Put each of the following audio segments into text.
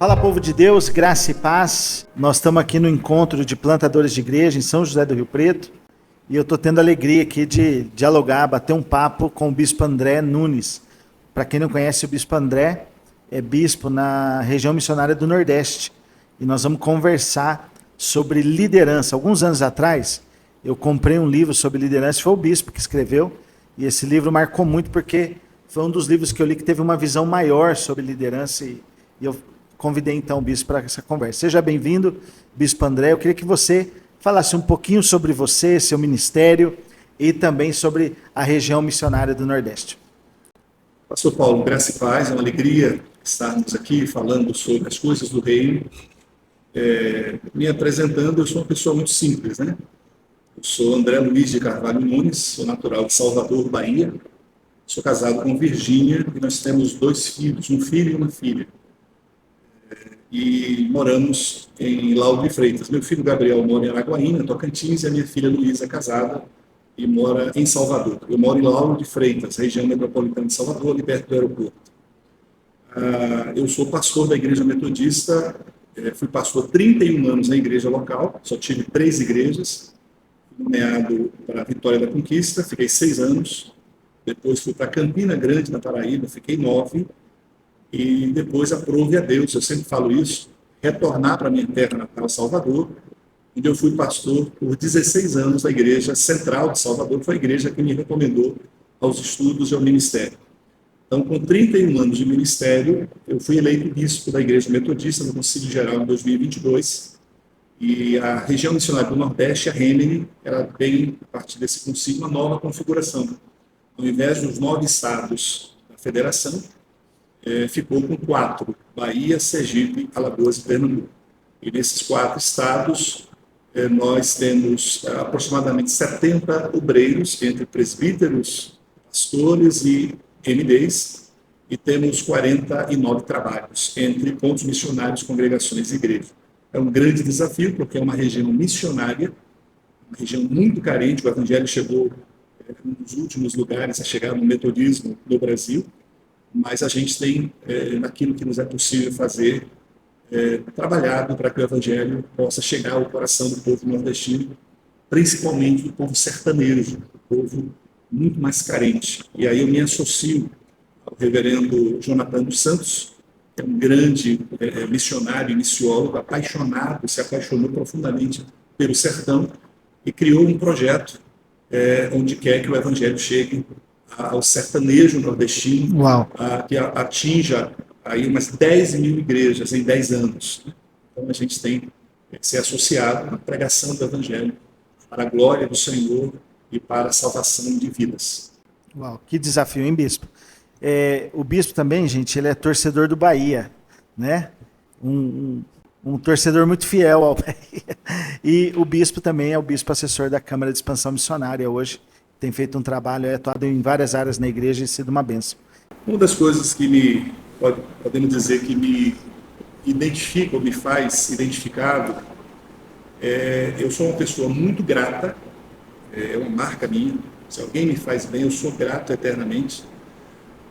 Fala, povo de Deus, graça e paz. Nós estamos aqui no encontro de plantadores de igreja em São José do Rio Preto e eu estou tendo a alegria aqui de dialogar, bater um papo com o bispo André Nunes. Para quem não conhece, o bispo André é bispo na região missionária do Nordeste e nós vamos conversar sobre liderança. Alguns anos atrás, eu comprei um livro sobre liderança, foi o bispo que escreveu, e esse livro marcou muito porque foi um dos livros que eu li que teve uma visão maior sobre liderança e eu convidei então o bispo para essa conversa. Seja bem-vindo, bispo André. Eu queria que você falasse um pouquinho sobre você, seu ministério e também sobre a região missionária do Nordeste. Pastor Paulo, graça e paz, é uma alegria estarmos aqui falando sobre as coisas do reino. Me apresentando, eu sou uma pessoa muito simples, né? Eu sou André Luiz de Carvalho Nunes, sou natural de Salvador, Bahia. Sou casado com Virgínia e nós temos 2 filhos, um filho e uma filha. E moramos em Lauro de Freitas. Meu filho Gabriel mora em Araguaína, Tocantins, e a minha filha Luísa é casada e mora em Salvador. Eu moro em Lauro de Freitas, região metropolitana de Salvador, ali perto do aeroporto. Eu sou pastor da Igreja Metodista, fui pastor 31 anos na igreja local, só tive 3 igrejas, fui nomeado para a Vitória da Conquista, fiquei 6 anos, depois fui para Campina Grande, na Paraíba, fiquei 9, e depois aprove a Deus, eu sempre falo isso, retornar para a minha terra natal, Salvador, onde eu fui pastor por 16 anos da Igreja Central de Salvador, que foi a igreja que me recomendou aos estudos e ao ministério. Então, com 31 anos de ministério, eu fui eleito bispo da Igreja Metodista no Concílio Geral em 2022, e a região missionária do Nordeste, a Rêmene, ela tem, a partir desse concílio, uma nova configuração. Ao invés dos 9 estados da federação, ficou com 4, Bahia, Sergipe, Alagoas e Pernambuco. E nesses 4 estados, nós temos aproximadamente 70 obreiros, entre presbíteros, pastores e MDs, e temos 49 trabalhos, entre pontos missionários, congregações e igrejas. É um grande desafio, porque é uma região missionária, uma região muito carente. O Evangelho chegou um dos últimos lugares a chegar no metodismo no Brasil, mas a gente tem, naquilo que nos é possível fazer, trabalhado para que o Evangelho possa chegar ao coração do povo nordestino, principalmente do povo sertanejo, do povo muito mais carente. E aí eu me associo ao reverendo Jonathan dos Santos, que é um grande missionário e missiólogo, apaixonado, se apaixonou profundamente pelo sertão e criou um projeto onde quer que o Evangelho chegue ao sertanejo nordestino, que atinja aí umas 10 mil igrejas em 10 anos. Então a gente tem que ser associado à pregação do Evangelho para a glória do Senhor e para a salvação de vidas. Uau, que desafio, hein, bispo? O bispo também, gente, ele é torcedor do Bahia, né? Um torcedor muito fiel ao Bahia. E o bispo também é o bispo assessor da Câmara de Expansão Missionária hoje. Tem feito um trabalho, atuado em várias áreas na igreja e sido uma bênção. Uma das coisas que podemos dizer que me identifica, ou me faz identificado, eu sou uma pessoa muito grata, é uma marca minha. Se alguém me faz bem, eu sou grato eternamente.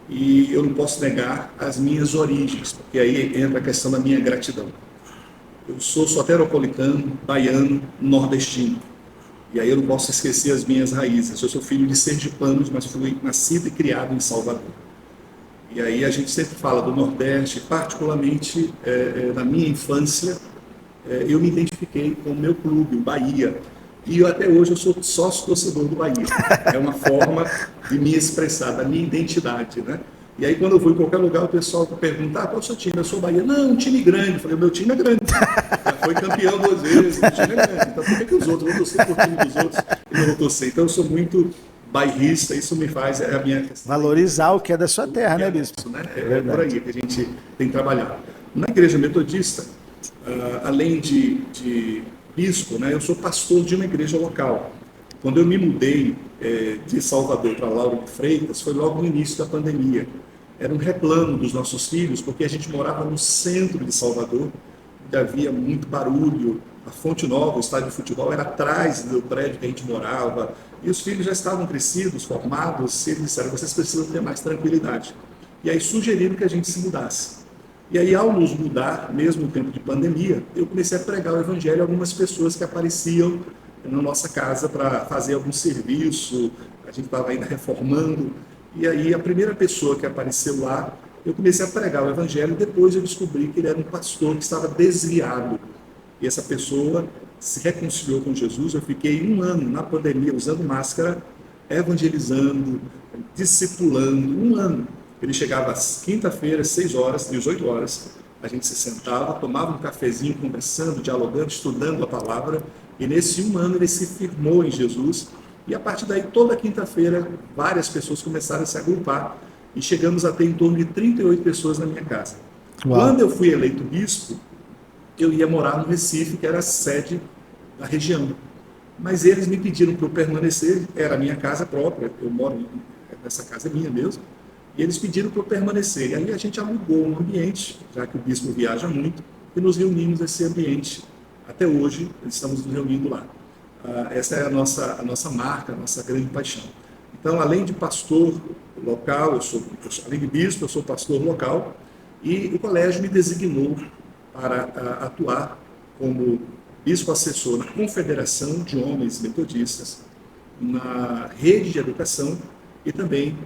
E eu não posso negar as minhas origens, porque aí entra a questão da minha gratidão. Eu sou soteropolitano, baiano, nordestino. E aí eu não posso esquecer as minhas raízes. Eu sou filho de sergipanos, mas fui nascido e criado em Salvador. E aí a gente sempre fala do Nordeste, particularmente na minha infância, eu me identifiquei com o meu clube, o Bahia. E até hoje eu sou sócio torcedor do Bahia. É uma forma de me expressar, da minha identidade, né? E aí quando eu vou em qualquer lugar, o pessoal pergunta, qual é o seu time? Eu sou Bahia. Não, um time grande. Eu falei, o meu time é grande. Já foi campeão 2 vezes, o time é grande. Então por que os outros vão torcer por time dos outros e não vão torcer? Então eu sou muito bairrista, isso me faz, a minha questão. Valorizar o que é da sua terra, né, bispo? Né? É por aí que a gente tem trabalhado. Na Igreja Metodista, além de bispo, né, eu sou pastor de uma igreja local. Quando eu me mudei de Salvador para Lauro de Freitas, foi logo no início da pandemia. Era um reclamo dos nossos filhos, porque a gente morava no centro de Salvador, onde havia muito barulho. A Fonte Nova, o estádio de futebol, era atrás do prédio que a gente morava. E os filhos já estavam crescidos, formados, e eles disseram, vocês precisam ter mais tranquilidade. E aí sugeriram que a gente se mudasse. E aí, ao nos mudar, mesmo no tempo de pandemia, eu comecei a pregar o evangelho a algumas pessoas que apareciam na nossa casa para fazer algum serviço, a gente estava ainda reformando, e aí a primeira pessoa que apareceu lá, eu comecei a pregar o evangelho, depois eu descobri que ele era um pastor que estava desviado, e essa pessoa se reconciliou com Jesus. Eu fiquei um ano na pandemia usando máscara, evangelizando, discipulando, um ano. Ele chegava às quinta-feiras, 6 horas, 18 horas, a gente se sentava, tomava um cafezinho, conversando, dialogando, estudando a palavra, e nesse um ano ele se firmou em Jesus, e a partir daí, toda quinta-feira, várias pessoas começaram a se agrupar, e chegamos a ter em torno de 38 pessoas na minha casa. Uau. Quando eu fui eleito bispo, eu ia morar no Recife, que era a sede da região. Mas eles me pediram para eu permanecer, era a minha casa própria, eu moro nessa casa é minha mesmo, e eles pediram para eu permanecer. E aí a gente alugou um ambiente, já que o bispo viaja muito, e nos reunimos nesse ambiente. Até hoje, estamos nos reunindo lá. Essa é a nossa marca, a nossa grande paixão. Então, além de pastor local, além de bispo, eu sou pastor local, e o colégio me designou para atuar como bispo assessor na Confederação de Homens Metodistas, na rede de educação, e também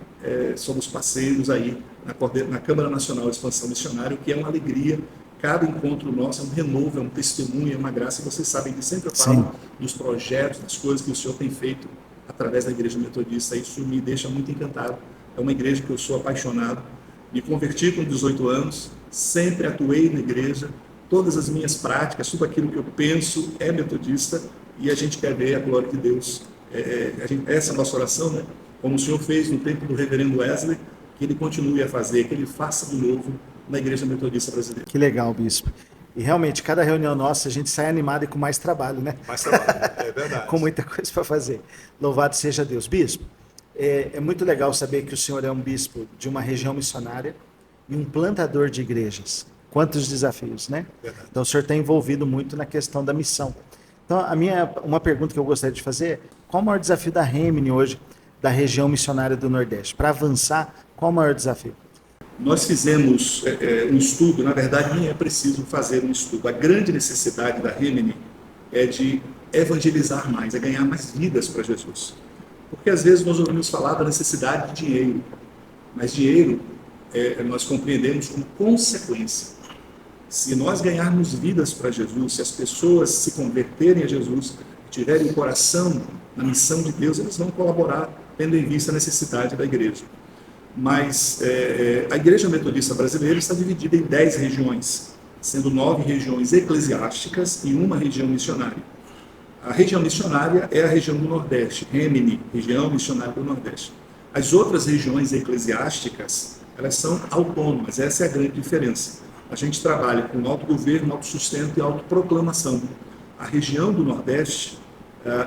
somos parceiros aí na Câmara Nacional de Expansão Missionária, o que é uma alegria. Cada encontro nosso é um renovo, é um testemunho, é uma graça, e vocês sabem que sempre eu falo dos projetos, das coisas que o Senhor tem feito através da Igreja Metodista. Isso me deixa muito encantado. É uma igreja que eu sou apaixonado. Me converti com 18 anos, sempre atuei na igreja, todas as minhas práticas, tudo aquilo que eu penso é metodista, e a gente quer ver a glória de Deus. Essa é a nossa oração, né? Como o Senhor fez no tempo do reverendo Wesley, que ele continue a fazer, que ele faça de novo na Igreja Metodista Brasileira. Que legal, bispo. E realmente, cada reunião nossa, a gente sai animado e com mais trabalho, né? Mais trabalho, é verdade. Com muita coisa para fazer. Louvado seja Deus. Bispo, é muito legal saber que o senhor é um bispo de uma região missionária e um plantador de igrejas. Quantos desafios, né? Verdade. Então, o senhor está envolvido muito na questão da missão. Então, uma pergunta que eu gostaria de fazer é: qual o maior desafio da Remini hoje, da região missionária do Nordeste? Para avançar, qual o maior desafio? Nós fizemos um estudo, na verdade nem é preciso fazer um estudo. A grande necessidade da Remini é de evangelizar mais, é ganhar mais vidas para Jesus. Porque às vezes nós ouvimos falar da necessidade de dinheiro, mas dinheiro nós compreendemos como consequência. Se nós ganharmos vidas para Jesus, se as pessoas se converterem a Jesus, tiverem o coração na missão de Deus, eles vão colaborar, tendo em vista a necessidade da igreja. Mas a Igreja Metodista Brasileira está dividida em 10 regiões, sendo 9 regiões eclesiásticas e uma região missionária. A região missionária é a região do Nordeste, Remini, região missionária do Nordeste. As outras regiões eclesiásticas, elas são autônomas, essa é a grande diferença. A gente trabalha com autogoverno, autossustento e autoproclamação. A região do Nordeste,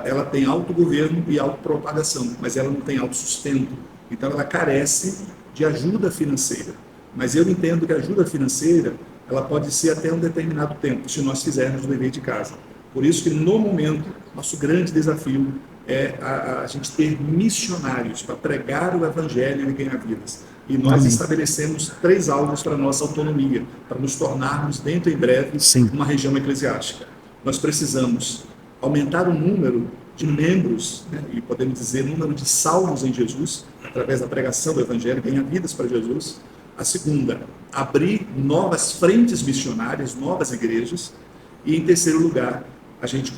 ela tem autogoverno e autopropagação, mas ela não tem autossustento. Então, ela carece de ajuda financeira. Mas eu entendo que a ajuda financeira, ela pode ser até um determinado tempo, se nós fizermos o dever de casa. Por isso que, no momento, nosso grande desafio é a gente ter missionários para pregar o Evangelho e ganhar vidas. E nós estabelecemos 3 alvos para a nossa autonomia, para nos tornarmos, dentro em breve, uma região eclesiástica. Nós precisamos aumentar o número de membros, né, e podemos dizer número de salvos em Jesus, através da pregação do Evangelho, ganhar vidas para Jesus. A segunda, abrir novas frentes missionárias, novas igrejas. E em terceiro lugar, a gente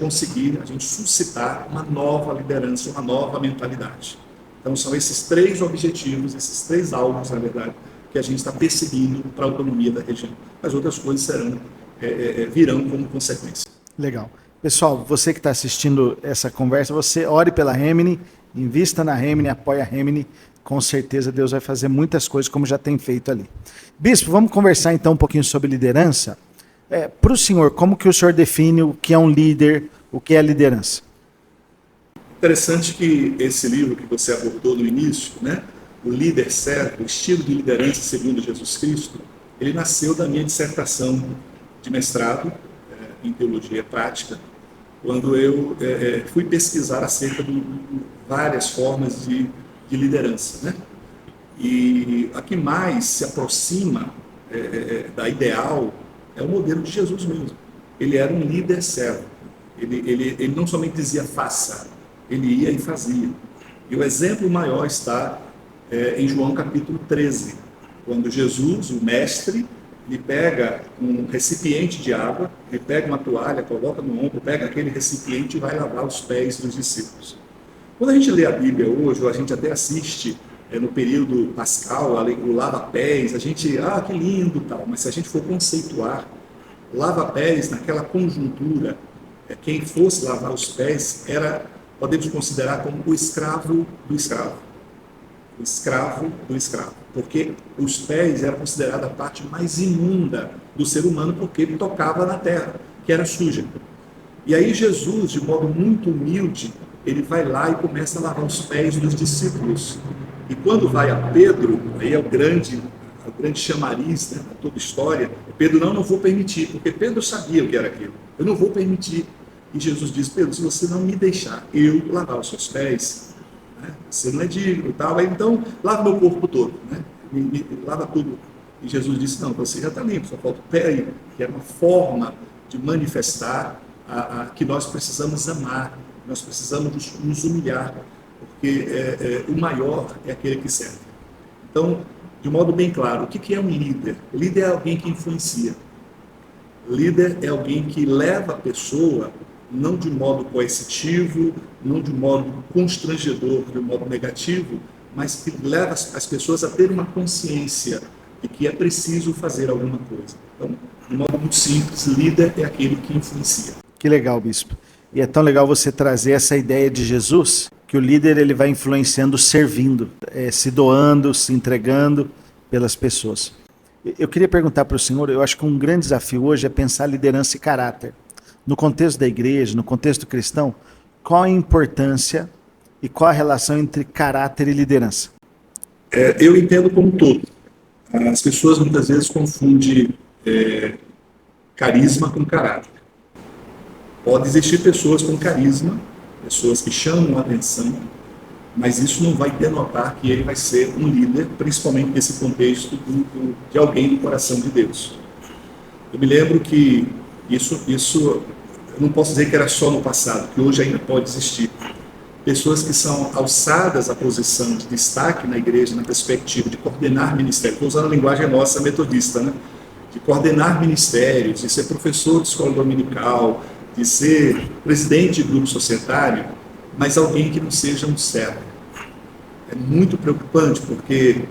suscitar uma nova liderança, uma nova mentalidade. Então são esses 3 objetivos, esses 3 alvos, na verdade, que a gente está perseguindo para a autonomia da região. As outras coisas virão como consequência. Legal. Pessoal, você que está assistindo essa conversa, você ore pela Remini, invista na Remini, apoie a Remini, com certeza Deus vai fazer muitas coisas como já tem feito ali. Bispo, vamos conversar então um pouquinho sobre liderança. Para o senhor, como que o senhor define o que é um líder, o que é liderança? Interessante que esse livro que você abordou no início, né, o líder certo, o estilo de liderança segundo Jesus Cristo, ele nasceu da minha dissertação de mestrado em teologia prática, quando eu fui pesquisar acerca de várias formas de liderança, né? E a que mais se aproxima da ideal é o modelo de Jesus mesmo. Ele era um líder servo. Ele não somente dizia faça, ele ia e fazia. E o exemplo maior está em João capítulo 13, quando Jesus, o mestre, ele pega um recipiente de água, ele pega uma toalha, coloca no ombro, pega aquele recipiente e vai lavar os pés dos discípulos. Quando a gente lê a Bíblia hoje, ou a gente até assiste no período pascal, o lava-pés, a gente, que lindo, tal, mas se a gente for conceituar, lava-pés naquela conjuntura, quem fosse lavar os pés podemos considerar como o escravo do escravo. O escravo do escravo. Porque os pés eram considerados a parte mais imunda do ser humano, porque ele tocava na terra, que era suja. E aí Jesus, de modo muito humilde, ele vai lá e começa a lavar os pés dos discípulos. E quando vai a Pedro, aí é o grande chamariz, né, toda história, Pedro, não vou permitir, porque Pedro sabia o que era aquilo. Eu não vou permitir. E Jesus diz, Pedro, se você não me deixar eu lavar os seus pés, né, você não é digno, tal, aí, então lava meu corpo todo, né, lava tudo. E Jesus disse, não, você já está limpo, só falta o pé aí, que é uma forma de manifestar que nós precisamos amar, nós precisamos nos humilhar, porque o maior é aquele que serve. Então, de modo bem claro, o que é um líder? Líder é alguém que influencia. Líder é alguém que leva a pessoa, não de modo coercitivo, não de modo constrangedor, de modo negativo, mas que leva as pessoas a ter uma consciência de que é preciso fazer alguma coisa. Então, de modo muito simples, líder é aquele que influencia. Que legal, bispo. E é tão legal você trazer essa ideia de Jesus, que o líder ele vai influenciando servindo, se doando, se entregando pelas pessoas. Eu queria perguntar para o senhor, eu acho que um grande desafio hoje é pensar liderança e caráter. No contexto da igreja, no contexto cristão, qual a importância e qual a relação entre caráter e liderança? Eu entendo como um todo. As pessoas muitas vezes confundem carisma com caráter. Pode existir pessoas com carisma, pessoas que chamam a atenção, mas isso não vai denotar que ele vai ser um líder, principalmente nesse contexto de alguém do coração de Deus. Eu me lembro que isso eu não posso dizer que era só no passado, que hoje ainda pode existir. Pessoas que são alçadas à posição de destaque na igreja, na perspectiva de coordenar ministérios, estou usando a linguagem nossa metodista, né? De coordenar ministérios, de ser professor de escola dominical, de ser presidente de grupo societário, mas alguém que não seja um servo. É muito preocupante, porque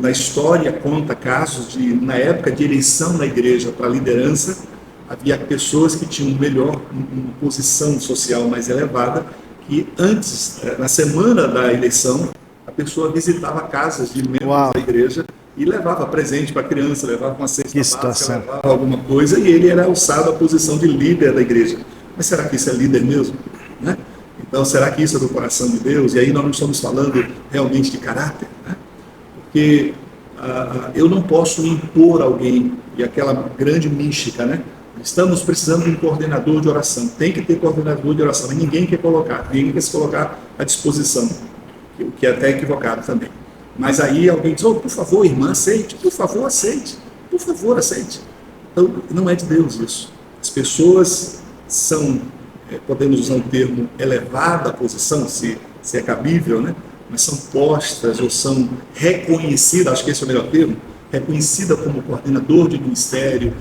na história conta casos de, na época de eleição na igreja para a liderança, havia pessoas que tinham uma posição social mais elevada, que antes, na semana da eleição, a pessoa visitava casas de membros da igreja e levava presente para a criança, levava uma cesta básica, levava alguma coisa, e ele era alçado à posição de líder da igreja. Mas será que isso é líder mesmo? Né? Então, será que isso é do coração de Deus? E aí nós não estamos falando realmente de caráter, né? Porque eu não posso impor alguém, e aquela grande mística, né? Estamos precisando de um coordenador de oração. Tem que ter coordenador de oração, e ninguém quer se colocar à disposição, o que é até equivocado também. Mas aí alguém diz, por favor, irmã, aceite, por favor, aceite, por favor, aceite. Então, não é de Deus isso. As pessoas são, podemos usar um termo, elevada a posição, se é cabível, né? Mas são postas ou são reconhecidas, acho que esse é o melhor termo, reconhecida como coordenador de ministério,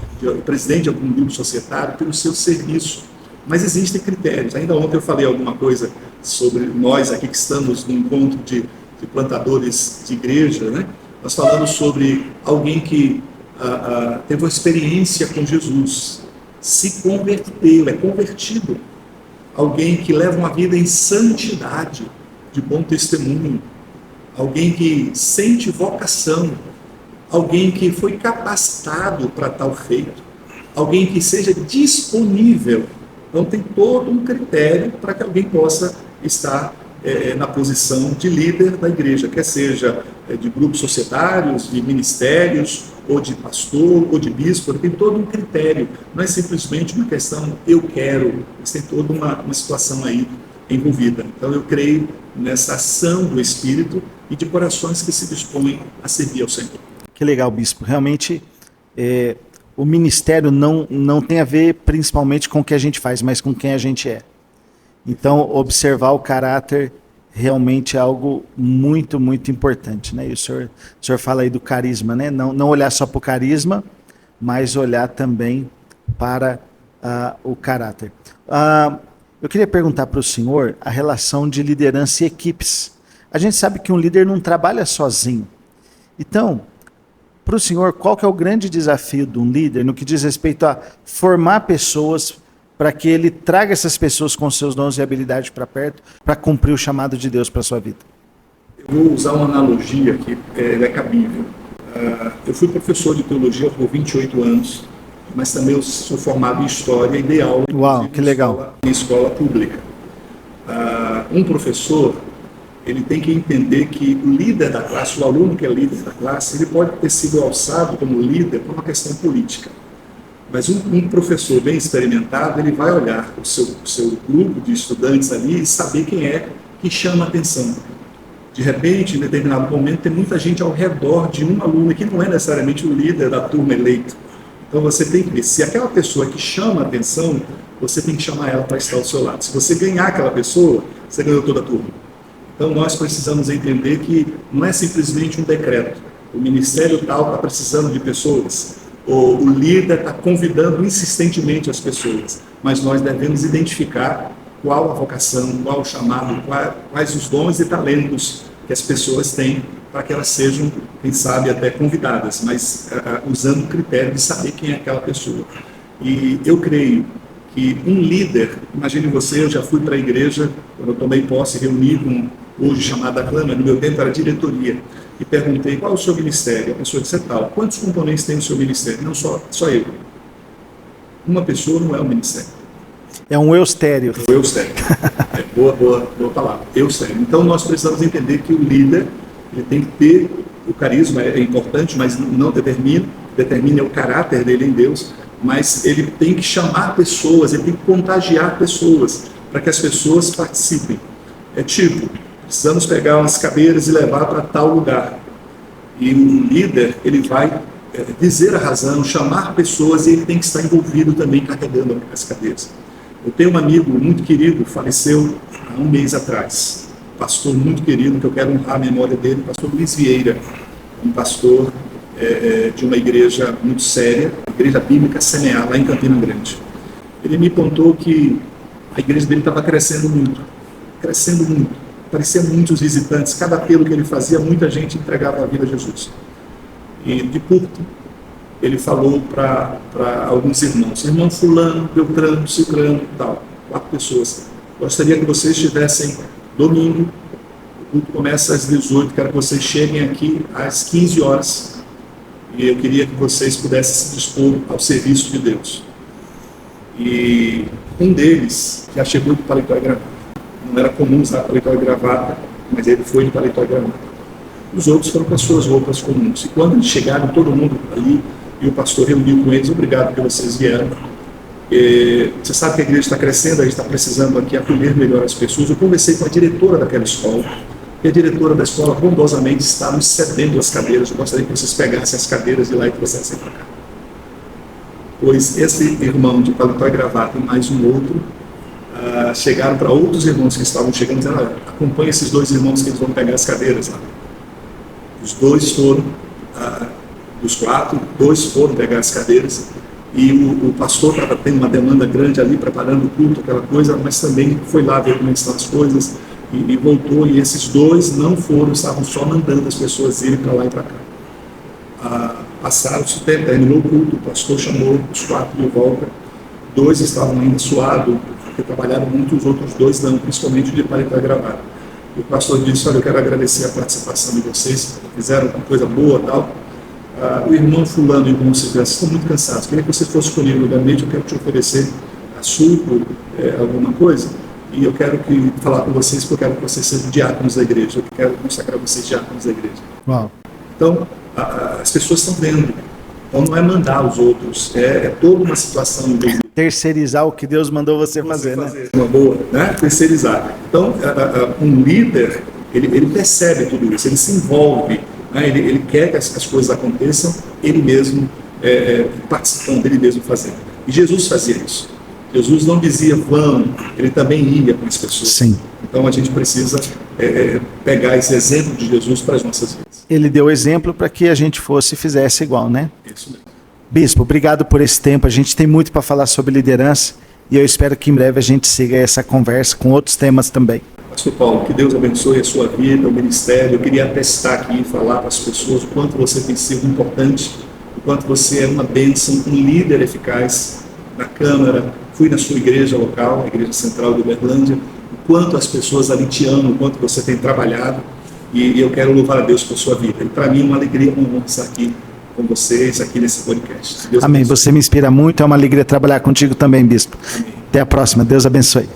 presidente de algum grupo societário, pelo seu serviço. Mas existem critérios. Ainda ontem eu falei alguma coisa sobre nós aqui que estamos no encontro de plantadores de igreja, né? Nós falamos sobre alguém que teve uma experiência com Jesus, se converteu, é convertido. Alguém que leva uma vida em santidade, de bom testemunho. Alguém que sente vocação. Alguém que foi capacitado para tal feito. Alguém que seja disponível. Então tem todo um critério para que alguém possa estar na posição de líder da igreja, quer seja de grupos societários, de ministérios, ou de pastor, ou de bispo. Tem todo um critério, não é simplesmente uma questão eu quero, mas tem toda uma situação aí envolvida. Então eu creio nessa ação do Espírito e de corações que se dispõem a servir ao Senhor. Que legal, bispo. Realmente, o ministério não tem a ver principalmente com o que a gente faz, mas com quem a gente é. Então, observar o caráter realmente é algo muito, muito importante, né? E o senhor fala aí do carisma, né? Não olhar só para o carisma, mas olhar também para o caráter. Eu queria perguntar para o senhor a relação de liderança e equipes. A gente sabe que um líder não trabalha sozinho. Então, para o senhor, qual que é o grande desafio de um líder no que diz respeito a formar pessoas para que ele traga essas pessoas com seus dons e habilidades para perto, para cumprir o chamado de Deus para a sua vida? Eu vou usar uma analogia que é cabível. Eu fui professor de teologia por 28 anos, mas também eu sou formado em História e dei aula que legal. Em escola pública. Um professor, ele tem que entender que o líder da classe, o aluno que é líder da classe, ele pode ter sido alçado como líder por uma questão política. Mas um professor bem experimentado, ele vai olhar o seu grupo de estudantes ali e saber quem é que chama a atenção. De repente, em determinado momento, tem muita gente ao redor de um aluno que não é necessariamente o líder da turma eleito. Então você tem que ver, se aquela pessoa que chama a atenção, você tem que chamar ela para estar ao seu lado. Se você ganhar aquela pessoa, você ganhou toda a turma. Então nós precisamos entender que não é simplesmente um decreto. O ministério tal está precisando de pessoas. O líder está convidando insistentemente as pessoas, mas nós devemos identificar qual a vocação, qual o chamado, quais os dons e talentos que as pessoas têm para que elas sejam, quem sabe, até convidadas, mas usando o critério de saber quem é aquela pessoa. E eu creio que um líder, imagine você, eu já fui para a igreja, quando eu tomei posse, reuni com hoje chamada Clama, no meu tempo era diretoria, e perguntei qual é o seu ministério. A pessoa disse tal. Quantos componentes tem o seu ministério? Não só eu. Uma pessoa não é um ministério. É um eustério. Um eustério. Boa palavra. Eustério. Então nós precisamos entender que o líder ele tem que ter o carisma, é importante, mas não determina o caráter dele em Deus, mas ele tem que chamar pessoas, ele tem que contagiar pessoas, para que as pessoas participem. É tipo, precisamos pegar umas cadeiras e levar para tal lugar. E o líder, ele vai dizer a razão, chamar pessoas, e ele tem que estar envolvido também carregando as cadeiras. Eu tenho um amigo muito querido, faleceu há um mês atrás, pastor muito querido, que eu quero honrar a memória dele, pastor Luiz Vieira, um pastor de uma igreja muito séria, a Igreja Bíblica Semear, lá em Campina Grande. Ele me contou que a igreja dele estava crescendo muito. Apareciam muitos visitantes, cada apelo que ele fazia, muita gente entregava a vida a Jesus. E de púlpito, ele falou para alguns irmãos, irmão fulano, Beltrano, Cicrano, tal, 4 pessoas. Gostaria que vocês estivessem domingo, o culto começa às 18, quero que vocês cheguem aqui às 15 horas, e eu queria que vocês pudessem se dispor ao serviço de Deus. E um deles já chegou de paletó e gravata. Não era comum usar paletó e gravata, mas ele foi de paletó e gravata. Os outros foram com as suas roupas comuns. E quando eles chegaram, todo mundo ali, e o pastor reuniu com eles, obrigado que vocês vieram. Você sabe que a igreja está crescendo, a gente está precisando aqui acolher melhor as pessoas. Eu conversei com a diretora daquela escola, e a diretora da escola bondosamente está nos cedendo as cadeiras. Eu gostaria que vocês pegassem as cadeiras de lá e trouxessem para cá. Pois esse irmão de paletó e gravata e mais um outro chegaram para outros irmãos que estavam chegando, dizendo, acompanhe esses 2 irmãos que eles vão pegar as cadeiras lá. Os 2 foram, dos 4, 2 foram pegar as cadeiras, e o pastor estava tendo uma demanda grande ali, preparando o culto, aquela coisa, mas também foi lá ver como estão as coisas, e voltou, e esses 2 não foram, estavam só mandando as pessoas irem para lá e para cá. Passaram-se o tempo, terminou o culto, o pastor chamou os 4 de volta, 2 estavam ainda suados, porque trabalharam muito, os outros 2 não, principalmente de paletó e gravata. E o pastor disse, olha, eu quero agradecer a participação de vocês, fizeram uma coisa boa e tal. O irmão fulano e o irmão Ciclano estão muito cansados, queria que você fosse comigo no gabinete, eu quero te oferecer suco, alguma coisa, e eu quero falar com vocês, porque eu quero que vocês sejam diáconos da igreja, eu quero consagrar vocês diáconos da igreja. Uau. Então, as pessoas estão vendo. Então não é mandar os outros, é toda uma situação. Terceirizar o que Deus mandou você fazer, né? Uma boa, né? Terceirizar. Então, um líder, ele percebe tudo isso, ele se envolve né? Ele quer que as coisas aconteçam, ele mesmo participando, ele mesmo fazendo. E Jesus fazia isso. Jesus não dizia vão, ele também ia com as pessoas. Sim. Então a gente precisa pegar esse exemplo de Jesus para as nossas vidas. Ele deu exemplo para que a gente fosse e fizesse igual, né? Isso mesmo. Bispo, obrigado por esse tempo. A gente tem muito para falar sobre liderança e eu espero que em breve a gente siga essa conversa com outros temas também. Pastor Paulo, que Deus abençoe a sua vida, o ministério. Eu queria atestar aqui e falar para as pessoas o quanto você tem sido importante, o quanto você é uma bênção, um líder eficaz na Câmara. Fui na sua igreja local, a Igreja Central de Uberlândia, o quanto as pessoas ali te amam, o quanto você tem trabalhado, e eu quero louvar a Deus por sua vida. E para mim é uma alegria, uma honra estar aqui com vocês, aqui nesse podcast. Amém. Você me inspira muito, é uma alegria trabalhar contigo também, Bispo. Amém. Até a próxima. Deus abençoe.